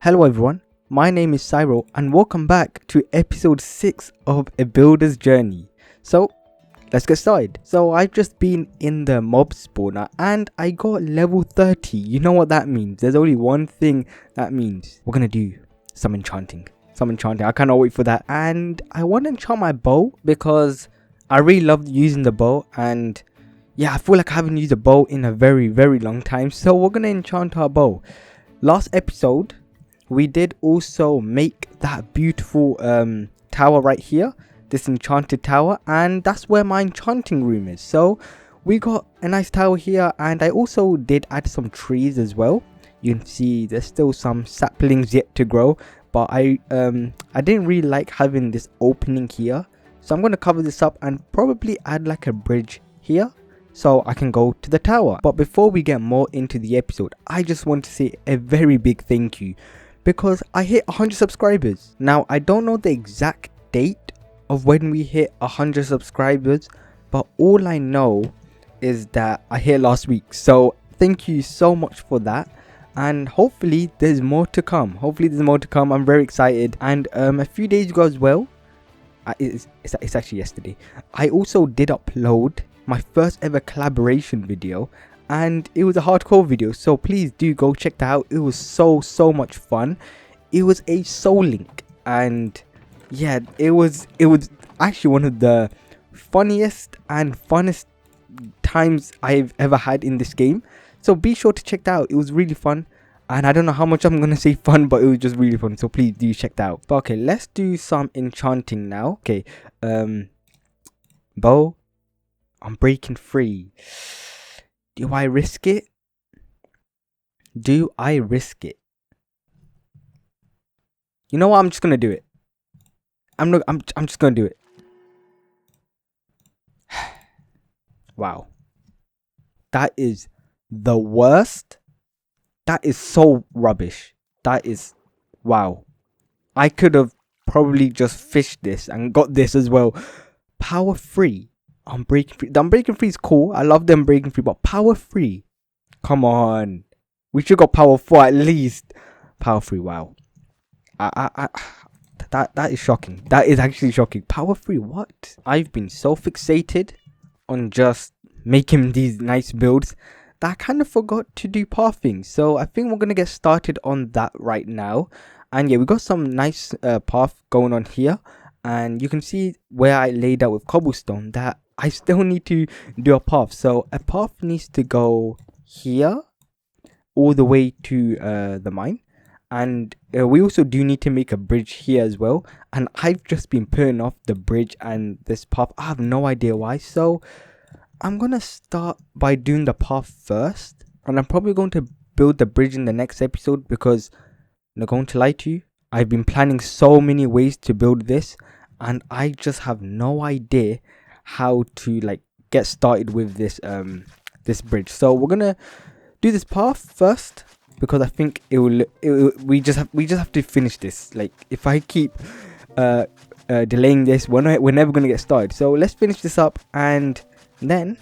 Hello everyone, my name is Cyro and welcome back to episode 6 of A Builder's Journey. So let's get started. So I've just been in the mob spawner and I got level 30. You know what that means? There's only one thing that means. We're gonna do some enchanting. I cannot wait for that. And I want to enchant my bow because I really love using the bow, and yeah, I feel like I haven't used a bow in a very long time. So we're gonna enchant our bow. Last episode we did also make that beautiful tower right here, this enchanted tower, and that's where my enchanting room is. So we got a nice tower here, and I also did add some trees as well. You can see there's still some saplings yet to grow, but I didn't really like having this opening here, so I'm going to cover this up and probably add like a bridge here so I can go to the tower. But before we get more into the episode, I just want to say a very big thank you, because I hit 100 subscribers. Now I don't know the exact date of when we hit 100 subscribers, but all I know is that I hit last week. So thank you so much for that, and hopefully there's more to come. I'm very excited. And a few days ago as well, it's actually yesterday, I also did upload my first ever collaboration video, and it was a hardcore video, so please do go check that out. It was so much fun. It was a soul link, and yeah, it was actually one of the funniest and funnest times I've ever had in this game. So be sure to check that out. It was really fun, and I don't know how much I'm gonna say fun, but it was just really fun, so please do check that out. But okay, let's do some enchanting now. Okay, bow, I'm breaking free. Do I risk it? You know what? I'm just gonna do it. I'm just gonna do it. Wow. That is the worst. That is so rubbish. That is, wow. I could have probably just fished this and got this as well. Power free. Unbreaking free. The unbreaking free is cool. I love the unbreaking free, but power free. Come on. We should go power 4 at least. Power free, wow. That is shocking. That is actually shocking. Power free, what? I've been so fixated on just making these nice builds that I kind of forgot to do pathing. So I think we're gonna get started on that right now. And yeah, we got some nice path going on here, and you can see where I laid out with cobblestone that I still need to do a path. So a path needs to go here all the way to the mine, and we also do need to make a bridge here as well, and I've just been putting off the bridge and this path. I have no idea why, so I'm gonna start by doing the path first, and I'm probably going to build the bridge in the next episode, because I'm not going to lie to you, I've been planning so many ways to build this, and I just have no idea how to like get started with this this bridge. So we're gonna do this path first, because I think we just have to finish this. Like, if I keep delaying this, we're never gonna get started. So let's finish this up, and then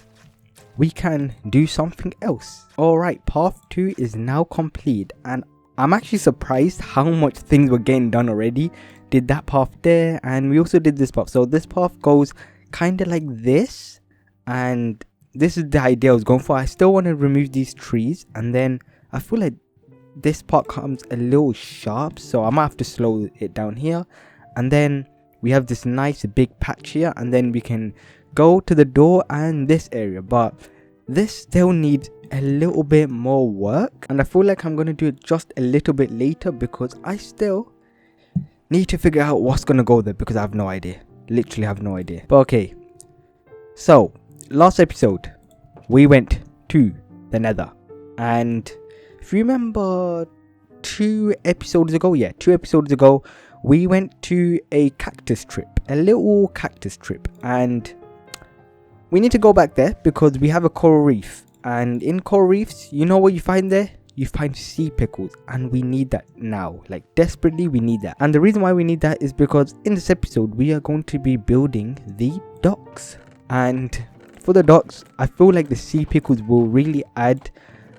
we can do something else. All right, path 2 is now complete, and I'm actually surprised how much things were getting done already. Did that path there, and we also did this path. So this path goes kind of like this, and this is the idea I was going for. I still want to remove these trees, and then I feel like this part comes a little sharp, so I might have to slow it down here. And then we have this nice big patch here, and then we can go to the door and this area, but this still needs a little bit more work, and I feel like I'm going to do it just a little bit later, because I still need to figure out what's going to go there, because I have no idea. Literally have no idea. But okay, so last episode we went to the Nether, and if you remember 2 episodes ago, we went to a cactus trip, a little cactus trip, and we need to go back there because we have a coral reef, and in coral reefs, you know what you find there? You find sea pickles, and we need that now. Like, desperately we need that. And the reason why we need that is because in this episode we are going to be building the docks, and for the docks I feel like the sea pickles will really add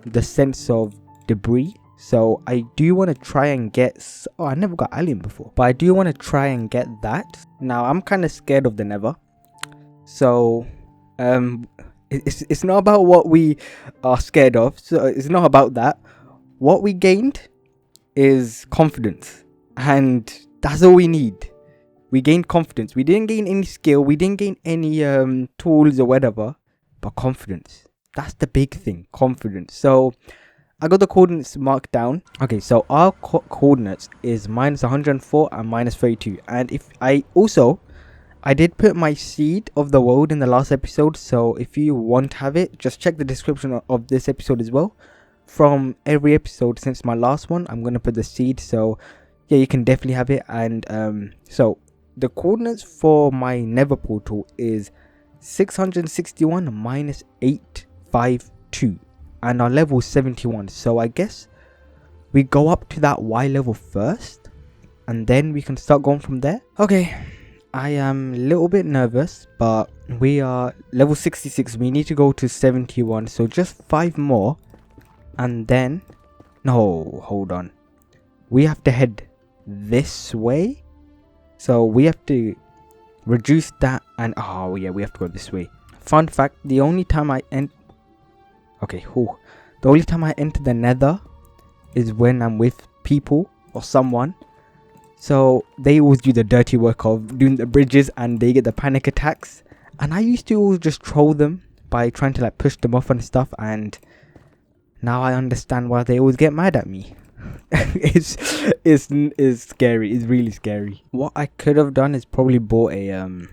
the sense of debris. So I do want to try and get, oh, I never got alien before, but I do want to try and get that. Now I'm kind of scared of the Nether. So it's not about what we are scared of. So it's not about that. What we gained is confidence, and that's all we need. We gained confidence. We didn't gain any skill. We didn't gain any tools or whatever, but confidence. That's the big thing, confidence. So I got the coordinates marked down. Okay, so our coordinates is -104 and -32. And if I did put my seed of the world in the last episode. So if you want to have it, just check the description of this episode as well. From every episode since my last one, I'm going to put the seed. So yeah, you can definitely have it. And so the coordinates for my Nether portal is 661 -852. And our level is 71. So I guess we go up to that Y level first, and then we can start going from there. Okay, I am a little bit nervous, but we are level 66. We need to go to 71. So just 5 more, and then no, hold on, we have to head this way. So we have to reduce that, and oh yeah, we have to go this way. Fun fact, the only time I the only time I enter the Nether is when I'm with people or someone. So they always do the dirty work of doing the bridges, and they get the panic attacks. And I used to always just troll them by trying to like push them off and stuff. And now I understand why they always get mad at me. it's scary. It's really scary. What I could have done is probably bought a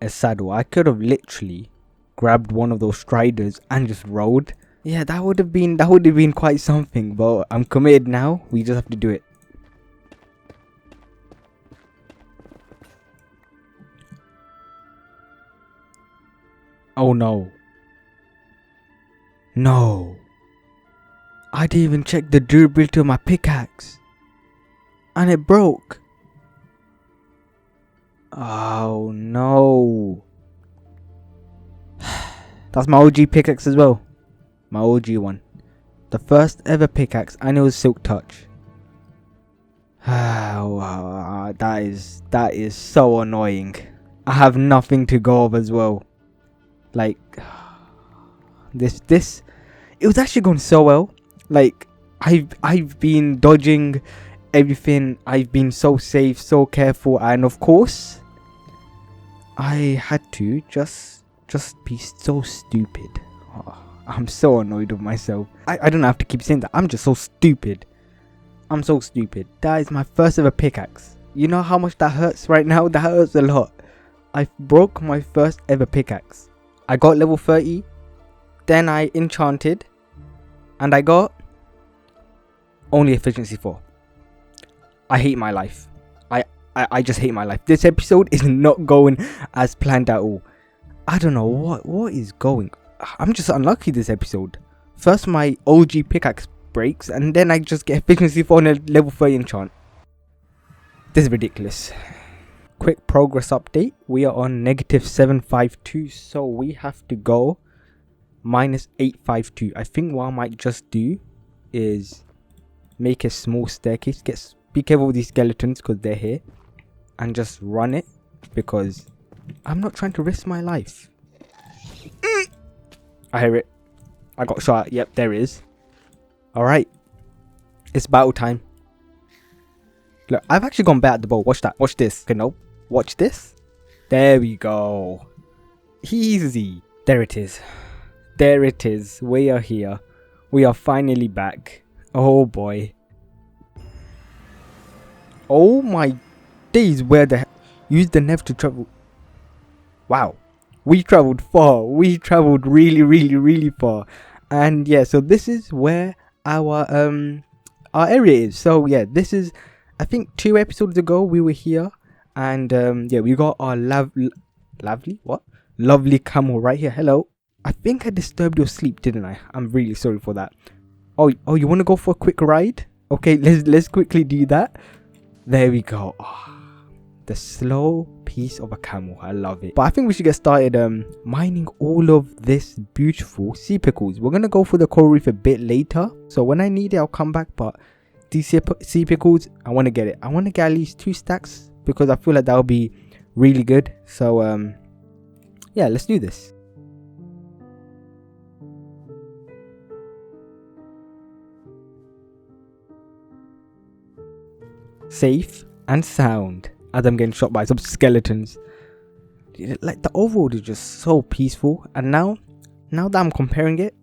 saddle. I could have literally grabbed one of those striders and just rode. Yeah, that would have been quite something, but I'm committed now. We just have to do it. Oh no. No. I didn't even check the durability of my pickaxe, and it broke. Oh no. That's my OG pickaxe as well. My OG one. The first ever pickaxe, and it was Silk Touch. That is so annoying. I have nothing to go of as well. Like this it was actually going so well. Like I've been dodging everything. I've been so safe, so careful, and of course I had to just be so stupid. I'm so annoyed with myself. I don't have to keep saying that. I'm just so stupid. I'm so stupid. That is my first ever pickaxe. You know how much that hurts right now? That hurts a lot. I broke my first ever pickaxe. I got level 30. Then I enchanted. And I got only efficiency 4. I hate my life. I just hate my life. This episode is not going as planned at all. I don't know what is going. I'm just unlucky this episode. First my OG pickaxe breaks, and then I just get efficiency 4 on a level 30 enchant. This is ridiculous. Quick progress update. We are on -752, so we have to go -852. I think what I might just do is make a small staircase. Be careful with these skeletons because they're here, and just run it because I'm not trying to risk my life. I hear it. I got shot. Yep, there it is. Alright. It's battle time. Look, I've actually gone bad at the bow. Watch that. Watch this. Okay, no. Watch this. There we go. Easy. There it is. There it is. We are here. We are finally back. Oh boy. Oh my days. Where the hell? Use the Nether to travel. Wow. We traveled far. We traveled really far. And yeah, so this is where our area is. So yeah, this is, I think 2 episodes ago we were here, and yeah, we got our lovely camel right here. Hello. I think I disturbed your sleep, didn't I? I'm really sorry for that. Oh, you want to go for a quick ride? Okay, let's quickly do that. There we go. Oh, the slow piece of a camel. I love it. But I think we should get started mining all of this beautiful sea pickles. We're gonna go for the coral reef a bit later, so when I need it I'll come back. But these sea pickles, I want to get it. I want to get at least 2 stacks because I feel like that'll be really good. So yeah, let's do this. Safe and sound as I'm getting shot by some skeletons. Like, the overworld is just so peaceful, and now that I'm comparing it,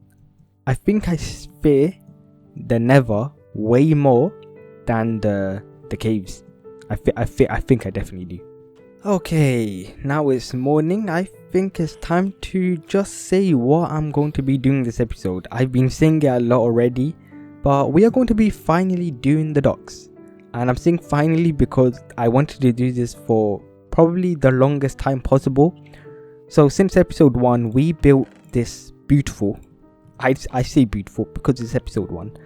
I think I fear the Nether way more than the caves. I think I definitely do. Okay, now it's morning. I think it's time to just say what I'm going to be doing this episode. I've been saying it a lot already, but we are going to be finally doing the docks. And I'm saying finally because I wanted to do this for probably the longest time possible. So since episode 1, we built this beautiful, I say beautiful because it's episode 1,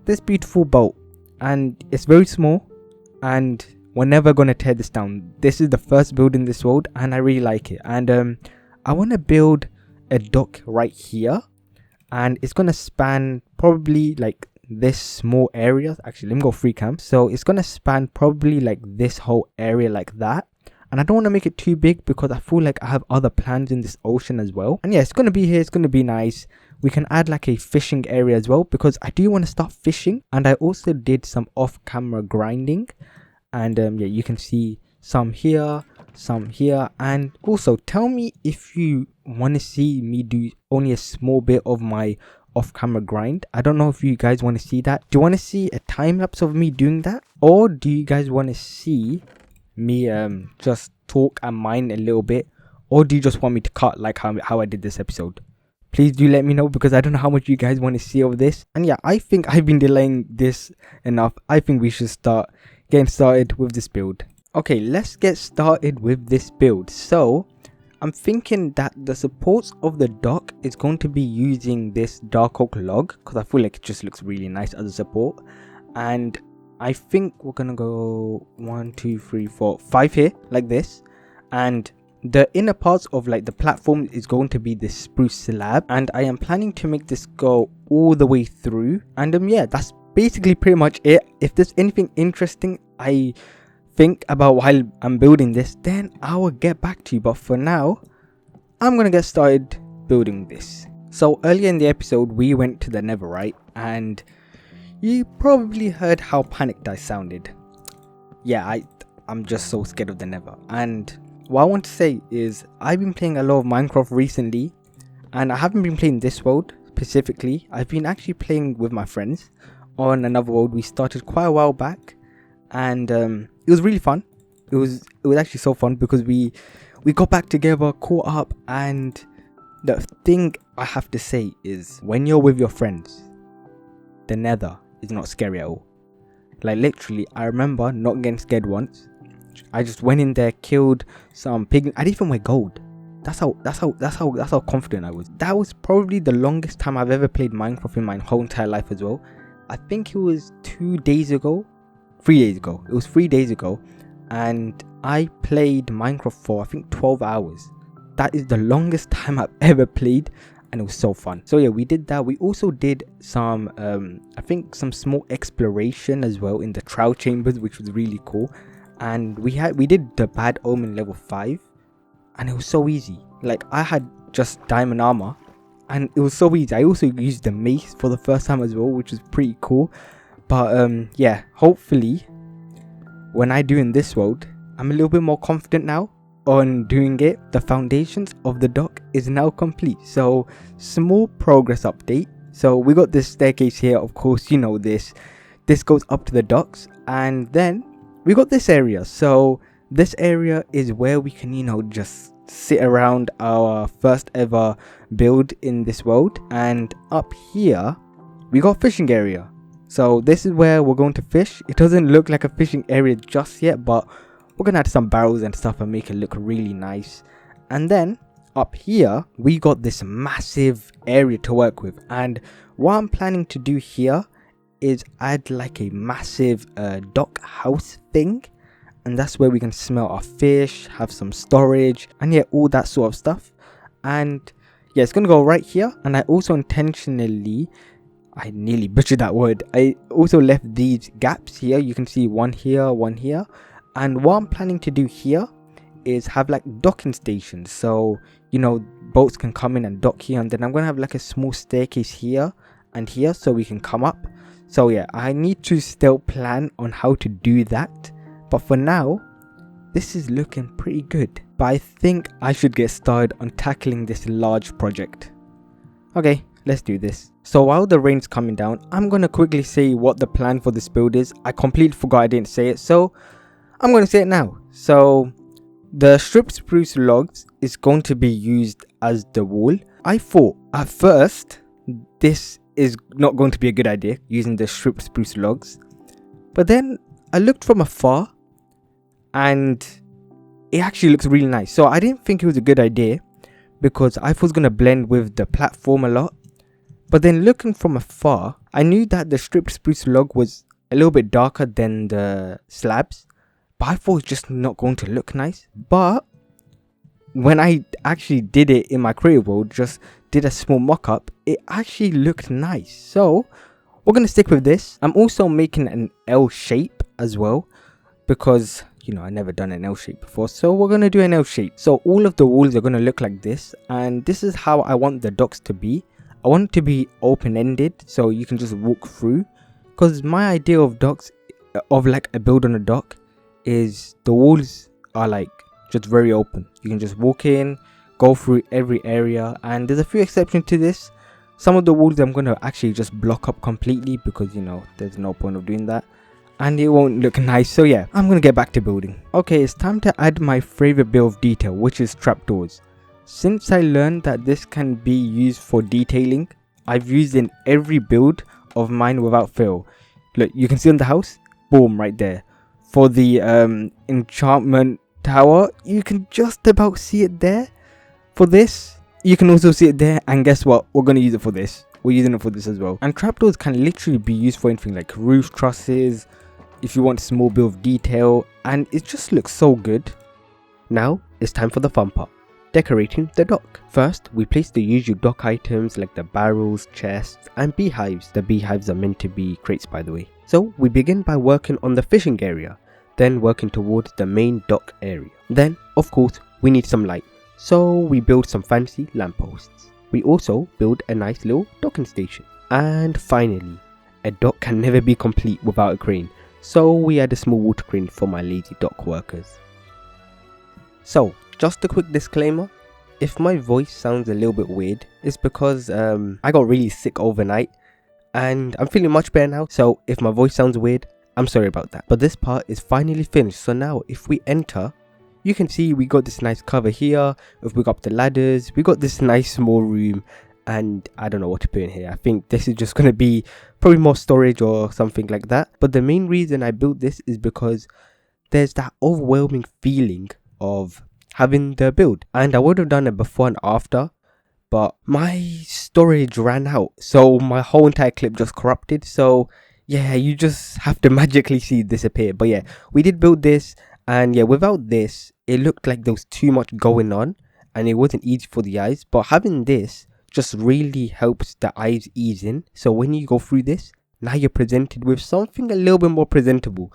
this beautiful boat. And it's very small, and we're never going to tear this down. This is the first build in this world, and I really like it. And I want to build a dock right here, and it's going to span probably like this small area. Actually, let me go free cam. So it's gonna span probably like this whole area like that, and I don't want to make it too big because I feel like I have other plans in this ocean as well. And yeah, it's gonna be here, it's gonna be nice. We can add like a fishing area as well because I do want to start fishing, and I also did some off-camera grinding. And yeah, you can see some here, and also tell me if you want to see me do only a small bit of my off-camera grind. I don't know if you guys want to see that. Do you want to see a time-lapse of me doing that, or do you guys want to see me just talk and mine a little bit, or do you just want me to cut like how I did this episode? Please do let me know because I don't know how much you guys want to see of this. And yeah, I think I've been delaying this enough. I think we should start getting started with this build. Okay, let's get started with this build. So I'm thinking that the supports of the dock is going to be using this dark oak log because I feel like it just looks really nice as a support. And I think we're gonna go 1 2 3 4 5 here like this, and the inner parts of like the platform is going to be this spruce slab, and I am planning to make this go all the way through. And yeah, that's basically pretty much it. If there's anything interesting I think about while I'm building this, then I will get back to you. But for now, I'm gonna get started building this. So earlier in the episode we went to the Nether, right? And you probably heard how panicked I sounded. Yeah, I'm just so scared of the Nether. And what I want to say is I've been playing a lot of Minecraft recently, and I haven't been playing this world specifically. I've been actually playing with my friends on another world we started quite a while back, and it was really fun. It was actually so fun because we got back together, caught up, and the thing I have to say is when you're with your friends, the Nether is not scary at all. Like literally, I remember not getting scared once. I just went in there, killed some pig. I didn't even wear gold. That's how confident I was. That was probably the longest time I've ever played Minecraft in my whole entire life as well. I think it was 3 days ago. It was 3 days ago, and I played Minecraft for I think 12 hours. That is the longest time I've ever played, and it was so fun. So yeah, we did that. We also did some I think some small exploration as well in the trial chambers, which was really cool. And we did the bad omen level 5, and it was so easy. Like I had just diamond armor, and it was so easy. I also used the mace for the first time as well, which was pretty cool. But yeah, hopefully when I do in this world, I'm a little bit more confident now on doing it. The foundations of the dock is now complete, so small progress update. So we got this staircase here, of course, you know this goes up to the docks, and then we got this area. So this area is where we can, you know, just sit around our first ever build in this world. And up here we got fishing area. So this is where we're going to fish. It doesn't look like a fishing area just yet, but we're gonna add some barrels and stuff and make it look really nice. And then up here we got this massive area to work with, and what I'm planning to do here is add like a massive dock house thing. and that's where we can smell our fish, have some storage, and yeah, all that sort of stuff. And yeah, it's gonna go right here. And I also intentionally, I nearly butchered that word, I also left these gaps here. You can see one here, one here. And what I'm planning to do here is have like docking stations, so you know, boats can come in and dock here. And then I'm gonna have like a small staircase here and here so we can come up. So yeah, I need to still plan on how to do that, but for now this is looking pretty good. But I think I should get started on tackling this large project. Okay, let's do this. So while the rain's coming down, I'm gonna quickly say what the plan for this build is. I completely forgot I didn't say it, so I'm gonna say it now. So the stripped spruce logs is going to be used as the wall. I thought at first this is not going to be a good idea, using the stripped spruce logs, but then I looked from afar and it actually looks really nice. So I didn't think it was a good idea because I thought it was going to blend with the platform a lot, but then looking from afar I knew that the stripped spruce log was a little bit darker than the slabs, but I thought it was just not going to look nice. But when I actually did it in my creative world, just did a small mock-up, it actually looked nice. So we're going to stick with this. I'm also making an L shape as well because, you know, I never done an L shape before, so we're going to do an L shape. So all of the walls are going to look like this, and this is how I want the docks to be. I want it to be open-ended so you can just walk through, because my idea of docks, of like a build on a dock, is the walls are like just very open. You can just walk in, go through every area, and there's a few exceptions to this. Some of the walls I'm going to actually just block up completely because, you know, there's no point of doing that and it won't look nice. So yeah, I'm going to get back to building. Okay, it's time to add my favorite bit of detail, which is trapdoors. Since I learned that this can be used for detailing, I've used in every build of mine without fail. Look, you can see on the house, boom, right there. For the enchantment tower, you can just about see it there. For this, you can also see it there, and guess what, we're going to use it for this. We're using it for this as well. And trapdoors can literally be used for anything like roof trusses, if you want a small bit of detail, and it just looks so good. Now it's time for the fun part, decorating the dock. First, we place the usual dock items like the barrels, chests, and beehives. The beehives are meant to be crates, by the way. So we begin by working on the fishing area, then working towards the main dock area. Then, of course, we need some light, so we build some fancy lampposts. We also build a nice little docking station. And finally, a dock can never be complete without a crane, so we add a small water crane for my lazy dock workers. So, just a quick disclaimer, if my voice sounds a little bit weird, it's because I got really sick overnight and I'm feeling much better now, so if my voice sounds weird, I'm sorry about that. But this part is finally finished, so now if we enter, you can see we got this nice cover here. If we got up the ladders, we got this nice small room, and I don't know what to put in here. I think this is just going to be probably more storage or something like that. But the main reason I built this is because there's that overwhelming feeling of having the build, and I would have done it before and after, but my storage ran out, so my whole entire clip just corrupted. So yeah, you just have to magically see it disappear. But yeah, we did build this, and yeah, without this it looked like there was too much going on and it wasn't easy for the eyes, but having this just really helps the eyes ease in. So when you go through this, now you're presented with something a little bit more presentable.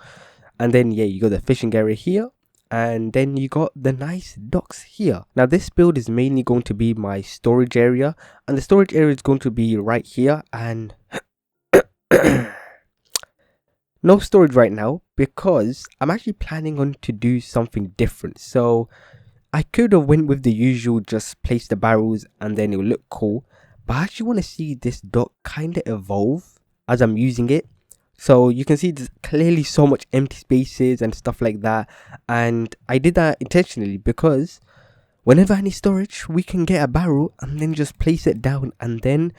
And then yeah, you got the fishing area here, and then you got the nice docks here. Now this build is mainly going to be my storage area, and the storage area is going to be right here, and no storage right now because I'm actually planning on to do something different. So I could have went with the usual, just place the barrels and then it will look cool, but I actually want to see this dock kind of evolve as I'm using it. So you can see there's clearly so much empty spaces and stuff like that, and I did that intentionally because whenever I need storage, we can get a barrel and then just place it down. And then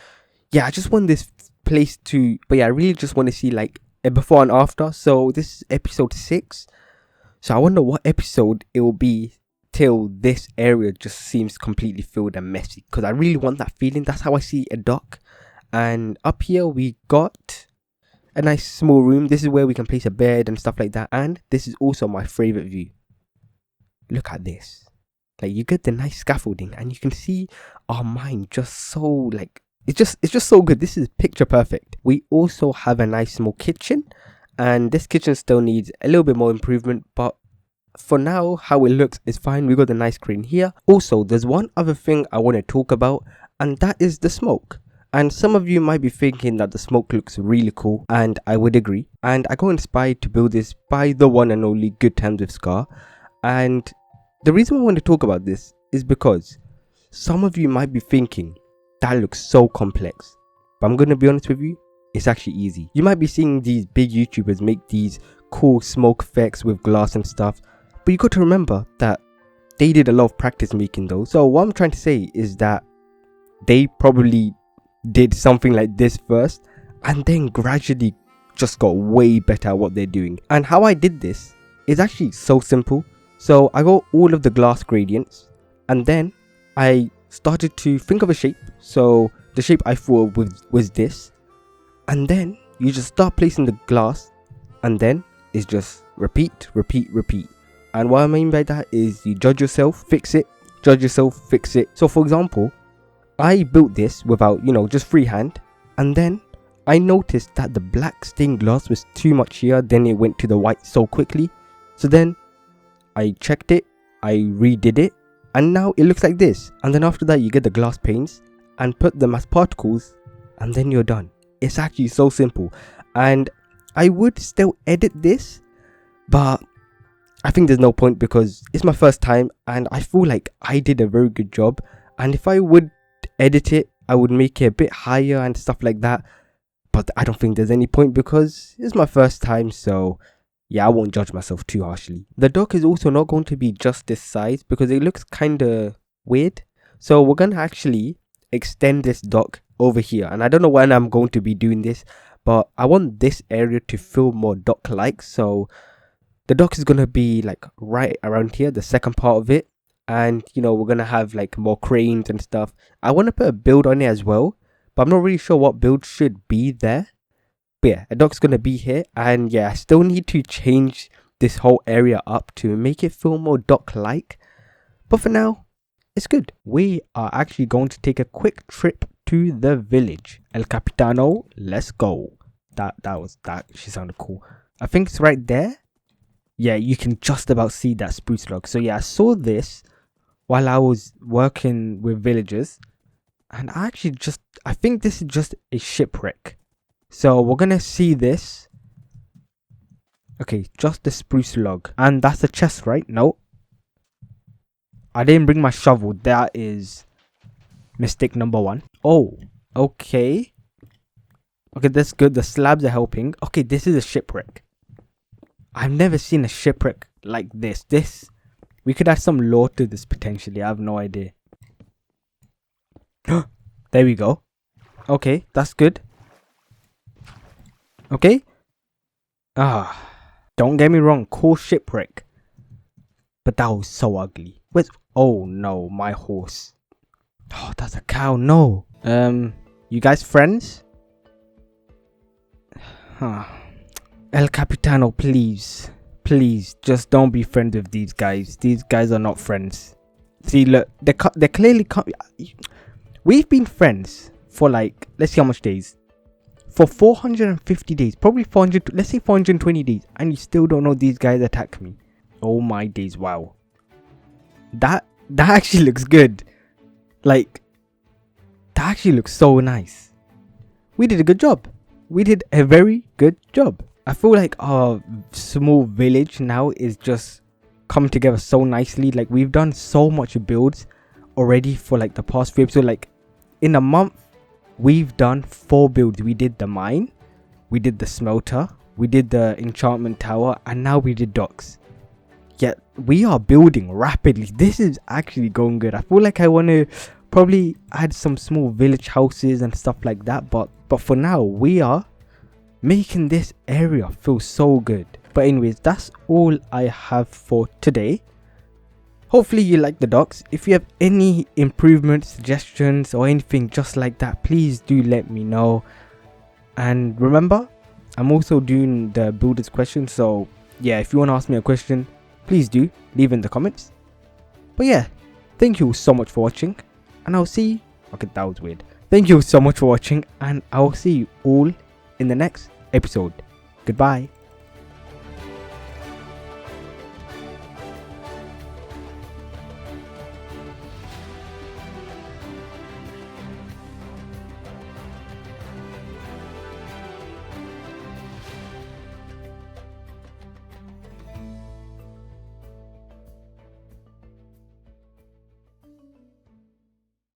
yeah, I just want this place to, but yeah, I really just want to see like a before and after. So this is episode 6, so I wonder what episode it will be till this area just seems completely filled and messy, because I really want that feeling. That's how I see a dock. And up here we got a nice small room. This is where we can place a bed and stuff like that. And this is also my favorite view. Look at this. Like, you get the nice scaffolding and you can see our mine just so like, it's just so good. This is picture perfect. We also have a nice small kitchen, and this kitchen still needs a little bit more improvement, but for now how it looks is fine. We got the nice crane here. Also, there's one other thing I want to talk about, and that is the smoke. And some of you might be thinking that the smoke looks really cool, and I would agree. And I got inspired to build this by the one and only Good Times with Scar. And the reason I want to talk about this is because some of you might be thinking, that looks so complex. But I'm going to be honest with you, it's actually easy. You might be seeing these big YouTubers make these cool smoke effects with glass and stuff, but you got to remember that they did a lot of practice making those. So what I'm trying to say is that they probably did something like this first, and then gradually just got way better at what they're doing. And how I did this is actually so simple. So I got all of the glass gradients, and then I started to think of a shape. So the shape I thought was this, and then you just start placing the glass, and then it's just repeat. And what I mean by that is you judge yourself, fix it, judge yourself, fix it. So for example, I built this without, just freehand, and then I noticed that the black stained glass was too much here, then it went to the white so quickly. So then I checked it, I redid it, and now it looks like this. And then after that you get the glass panes and put them as particles, and then you're done. It's actually so simple. And I would still edit this, but I think there's no point because it's my first time and I feel like I did a very good job. And if I would edit it, I would make it a bit higher and stuff like that, but I don't think there's any point because it's my first time. So yeah, I won't judge myself too harshly. The dock is also not going to be just this size because it looks kind of weird. So we're going to actually extend this dock over here. And I don't know when I'm going to be doing this, but I want this area to feel more dock-like. So the dock is going to be like right around here, the second part of it. And, we're going to have like more cranes and stuff. I want to put a build on it as well, but I'm not really sure what build should be there. But yeah, a dock's going to be here. And yeah, I still need to change this whole area up to make it feel more dock-like. But for now, it's good. We are actually going to take a quick trip to the village. El Capitano, let's go. That she sounded cool. I think it's right there. Yeah, you can just about see that spruce log. So yeah, I saw this while I was working with villagers, and I think this is just a shipwreck. So we're gonna see this. Okay, just the spruce log, and that's the chest, right? No, I didn't bring my shovel. That is mistake number one. Oh, okay, that's good. The slabs are helping. Okay, this is a shipwreck. I've never seen a shipwreck like this. We could add some lore to this potentially. I have no idea. There we go. Okay, that's good. Okay. Don't get me wrong, cool shipwreck. But that was so ugly. Oh no, my horse. Oh, that's a cow. No. You guys friends? El Capitano, please, just don't be friends with these guys. These guys are not friends. See, look, they clearly can't. We've been friends for like, let's see how much days. For 450 days, probably 400. Let's say 420 days, and you still don't know these guys attack me. Oh my days! Wow, that actually looks good. Like, that actually looks so nice. We did a good job. We did a very good job. I feel like our small village now is just coming together so nicely. Like, we've done so much builds already for like the past few episodes. Like, in a month, we've done 4 builds. We did the mine, we did the smelter, we did the enchantment tower, and now we did docks. Yet we are building rapidly. This is actually going good. I feel like I want to probably add some small village houses and stuff like that, but for now we are making this area feel so good. But anyways, that's all I have for today. Hopefully you like the docks. If you have any improvements, suggestions, or anything just like that, please do let me know. And remember, I'm also doing the builders question, so yeah, if you want to ask me a question, please do leave in the comments. But yeah, thank you so much for watching, and I'll see. Okay, that was weird. Thank you so much for watching, and I'll see you all in the next episode. Goodbye.